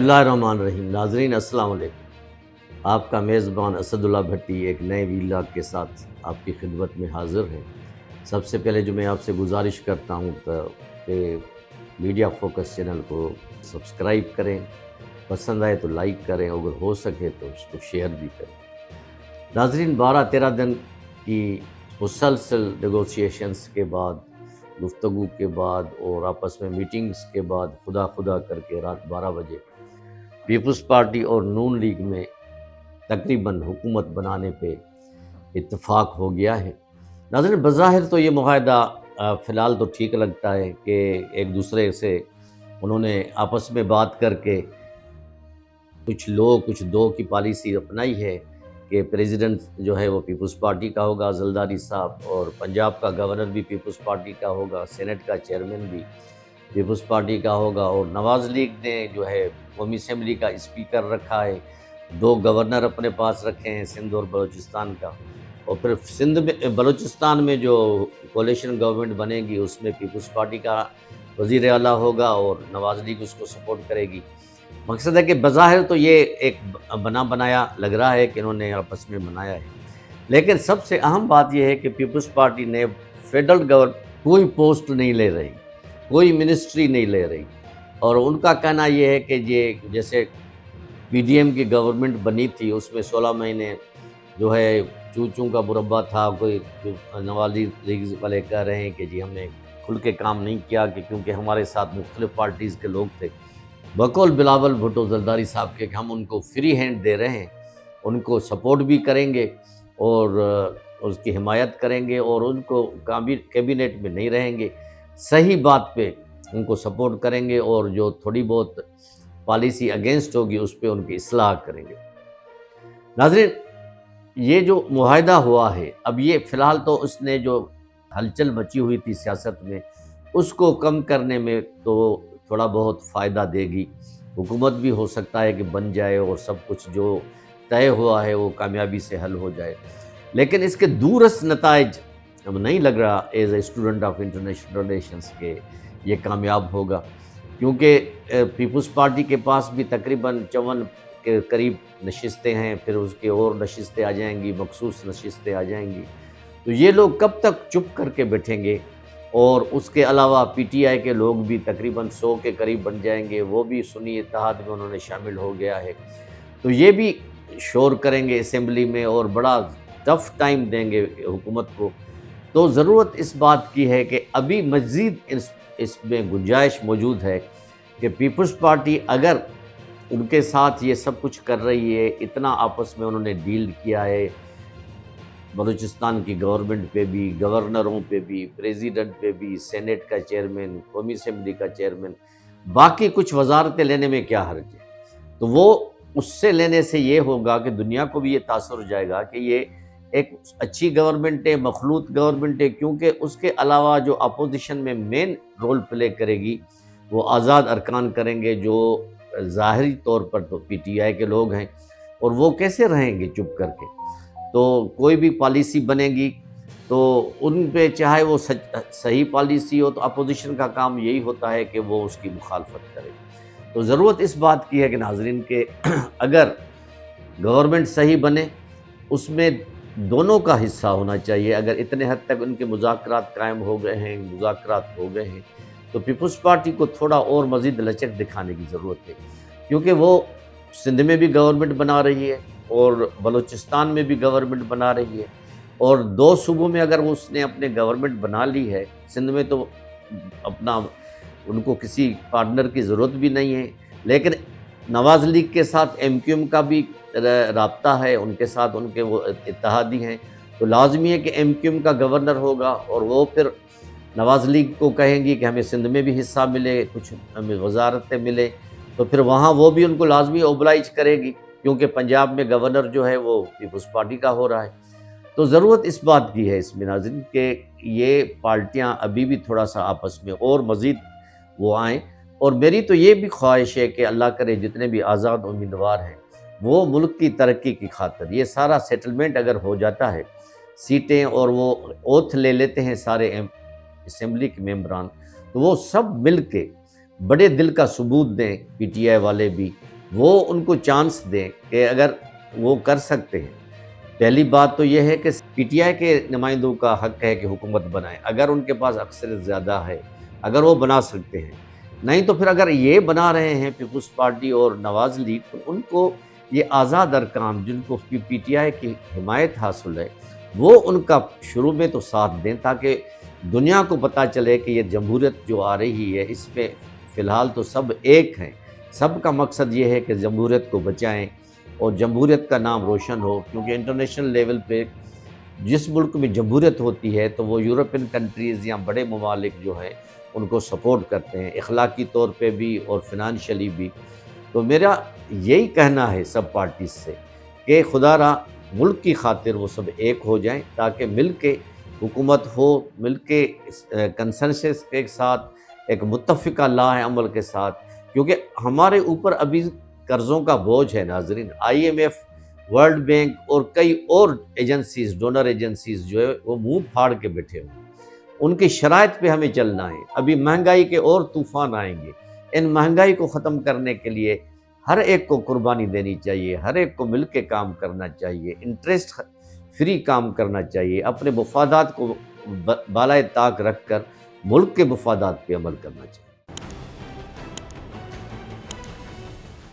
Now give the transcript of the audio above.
اللہ الرحمن الرحیم۔ ناظرین السلام علیکم۔ آپ کا میزبان اسد اللہ بھٹی ایک نئے ویلاگ کے ساتھ آپ کی خدمت میں حاضر ہیں۔ سب سے پہلے جو میں آپ سے گزارش کرتا ہوں کہ میڈیا فوکس چینل کو سبسکرائب کریں، پسند آئے تو لائک کریں، اگر ہو سکے تو اس کو شیئر بھی کریں۔ ناظرین 12-13 دن کی مسلسل نیگوشیشنز کے بعد، گفتگو کے بعد اور آپس میں میٹنگز کے بعد خدا کر کے رات 12 بجے پیپلز پارٹی اور نون لیگ میں تقریباً حکومت بنانے پہ اتفاق ہو گیا ہے۔ ناظرین بظاہر تو یہ معاہدہ فی الحال تو ٹھیک لگتا ہے کہ ایک دوسرے سے انہوں نے آپس میں بات کر کے کچھ دو کی پالیسی اپنائی ہے کہ پریزیڈنٹ جو ہے وہ پیپلز پارٹی کا ہوگا زرداری صاحب، اور پنجاب کا گورنر بھی پیپلز پارٹی کا ہوگا، سینٹ کا چیئرمین بھی پیپلز پارٹی کا ہوگا، اور نواز لیگ نے جو ہے قومی اسمبلی کا اسپیکر رکھا ہے، 2 گورنر اپنے پاس رکھے ہیں سندھ اور بلوچستان کا، اور پھر سندھ میں بلوچستان میں جو کولیشن گورنمنٹ بنے گی اس میں پیپلز پارٹی کا وزیر اعلیٰ ہوگا اور نواز لیگ اس کو سپورٹ کرے گی۔ مقصد ہے کہ بظاہر تو یہ ایک بنا بنایا لگ رہا ہے کہ انہوں نے آپس میں بنایا ہے، لیکن سب سے اہم بات یہ ہے کہ پیپلز پارٹی نے فیڈرل گورنمنٹ کوئی پوسٹ نہیں لے رہی، کوئی منسٹری نہیں لے رہی، اور ان کا کہنا یہ ہے کہ یہ جیسے پی ڈی ایم کی گورنمنٹ بنی تھی اس میں 16 مہینے جو ہے چوں کا مربع تھا، کوئی نواز لیگ والے کہہ رہے ہیں کہ جی ہم نے کھل کے کام نہیں کیا کہ کیونکہ ہمارے ساتھ مختلف پارٹیز کے لوگ تھے، بقول بلاول بھٹو زرداری صاحب کے کہ ہم ان کو فری ہینڈ دے رہے ہیں، ان کو سپورٹ بھی کریں گے اور اس کی حمایت کریں گے، اور ان کو کیبنٹ میں نہیں رہیں گے، صحیح بات پہ ان کو سپورٹ کریں گے، اور جو تھوڑی بہت پالیسی اگینسٹ ہوگی اس پہ ان کی اصلاح کریں گے۔ ناظرین یہ جو معاہدہ ہوا ہے، اب یہ فی الحال تو اس نے جو ہلچل مچی ہوئی تھی سیاست میں اس کو کم کرنے میں تو تھوڑا بہت فائدہ دے گی، حکومت بھی ہو سکتا ہے کہ بن جائے اور سب کچھ جو طے ہوا ہے وہ کامیابی سے حل ہو جائے، لیکن اس کے دورس نتائج اب نہیں لگ رہا as a student of international relations کے یہ کامیاب ہوگا، کیونکہ پیپلز پارٹی کے پاس بھی تقریباً 54 کے قریب نشستیں ہیں، پھر اس کے اور نشستیں آ جائیں گی، مخصوص نشستیں آ جائیں گی، تو یہ لوگ کب تک چپ کر کے بیٹھیں گے؟ اور اس کے علاوہ پی ٹی آئی کے لوگ بھی تقریباً 100 کے قریب بن جائیں گے، وہ بھی سنی اتحاد میں انہوں نے شامل ہو گیا ہے، تو یہ بھی شور کریں گے اسمبلی میں اور بڑا ٹف ٹائم دیں گے حکومت کو۔ تو ضرورت اس بات کی ہے کہ ابھی مزید اس میں گنجائش موجود ہے کہ پیپلز پارٹی اگر ان کے ساتھ یہ سب کچھ کر رہی ہے، اتنا آپس میں انہوں نے ڈیل کیا ہے، بلوچستان کی گورنمنٹ پہ بھی، گورنروں پہ بھی، پریزیڈنٹ پہ بھی، سینٹ کا چیئرمین، قومی اسمبلی کا چیئرمین، باقی کچھ وزارتیں لینے میں کیا حرج ہے؟ تو وہ اس سے لینے سے یہ ہوگا کہ دنیا کو بھی یہ تاثر ہو جائے گا کہ یہ ایک اچھی گورنمنٹ ہے، مخلوط گورنمنٹ ہے، کیونکہ اس کے علاوہ جو اپوزیشن میں مین رول پلے کرے گی وہ آزاد ارکان کریں گے، جو ظاہری طور پر تو پی ٹی آئی کے لوگ ہیں، اور وہ کیسے رہیں گے چپ کر کے؟ تو کوئی بھی پالیسی بنے گی تو ان پہ چاہے وہ صحیح پالیسی ہو تو اپوزیشن کا کام یہی ہوتا ہے کہ وہ اس کی مخالفت کرے۔ تو ضرورت اس بات کی ہے کہ ناظرین کہ اگر گورنمنٹ صحیح بنے اس میں دونوں کا حصہ ہونا چاہیے، اگر اتنے حد تک ان کے مذاکرات قائم ہو گئے ہیں، مذاکرات ہو گئے ہیں، تو پیپلز پارٹی کو تھوڑا اور مزید لچک دکھانے کی ضرورت ہے، کیونکہ وہ سندھ میں بھی گورنمنٹ بنا رہی ہے اور بلوچستان میں بھی گورنمنٹ بنا رہی ہے، اور 2 صوبوں میں اگر اس نے اپنے گورنمنٹ بنا لی ہے، سندھ میں تو اپنا ان کو کسی پارٹنر کی ضرورت بھی نہیں ہے، لیکن نواز لیگ کے ساتھ ایم کیو ایم کا بھی رابطہ ہے، ان کے ساتھ ان کے وہ اتحادی ہیں، تو لازمی ہے کہ ایم کیو ایم کا گورنر ہوگا، اور وہ پھر نواز لیگ کو کہیں گی کہ ہمیں سندھ میں بھی حصہ ملے، کچھ ہمیں وزارتیں ملے، تو پھر وہاں وہ بھی ان کو لازمی اوبلائج کرے گی، کیونکہ پنجاب میں گورنر جو ہے وہ پیپلز پارٹی کا ہو رہا ہے۔ تو ضرورت اس بات کی ہے اس میں ناظرین کہ یہ پارٹیاں ابھی بھی تھوڑا سا آپس میں اور مزید وہ آئیں، اور میری تو یہ بھی خواہش ہے کہ اللہ کرے جتنے بھی آزاد امیدوار ہیں وہ ملک کی ترقی کی خاطر یہ سارا سیٹلمنٹ اگر ہو جاتا ہے، سیٹیں اور وہ اوتھ لے لیتے ہیں سارے اسمبلی کے ممبران، تو وہ سب مل کے بڑے دل کا ثبوت دیں، پی ٹی آئی والے بھی وہ ان کو چانس دیں کہ اگر وہ کر سکتے ہیں۔ پہلی بات تو یہ ہے کہ پی ٹی آئی کے نمائندوں کا حق ہے کہ حکومت بنائیں، اگر ان کے پاس اکثریت زیادہ ہے، اگر وہ بنا سکتے ہیں۔ نہیں تو پھر اگر یہ بنا رہے ہیں پیپلز پارٹی اور نواز لیگ، تو ان کو یہ آزاد ارکان جن کو پی ٹی آئی کی حمایت حاصل ہے، وہ ان کا شروع میں تو ساتھ دیں، تاکہ دنیا کو پتہ چلے کہ یہ جمہوریت جو آ رہی ہے اس میں فی الحال تو سب ایک ہیں، سب کا مقصد یہ ہے کہ جمہوریت کو بچائیں اور جمہوریت کا نام روشن ہو، کیونکہ انٹرنیشنل لیول پہ جس ملک میں جمہوریت ہوتی ہے تو وہ یورپین کنٹریز یا بڑے ممالک جو ہیں ان کو سپورٹ کرتے ہیں، اخلاقی طور پہ بھی اور فنانشلی بھی۔ تو میرا یہی کہنا ہے سب پارٹیز سے کہ خدا را ملک کی خاطر وہ سب ایک ہو جائیں، تاکہ مل کے حکومت ہو، مل کے کنسنسس کے ساتھ ایک متفقہ لاہ عمل کے ساتھ، کیونکہ ہمارے اوپر ابھی قرضوں کا بوجھ ہے ناظرین۔ I M F, world bank اور کئی اور ایجنسیز، ڈونر ایجنسیز جو ہے وہ منہ پھاڑ کے بیٹھے ہوئے ہیں، ان کی شرائط پہ ہمیں چلنا ہے۔ ابھی مہنگائی کے اور طوفان آئیں گے، ان مہنگائی کو ختم کرنے کے لیے ہر ایک کو قربانی دینی چاہیے، ہر ایک کو مل کے کام کرنا چاہیے، انٹرسٹ فری کام کرنا چاہیے، اپنے مفادات کو بالائے طاق رکھ کر ملک کے مفادات پہ عمل کرنا چاہیے۔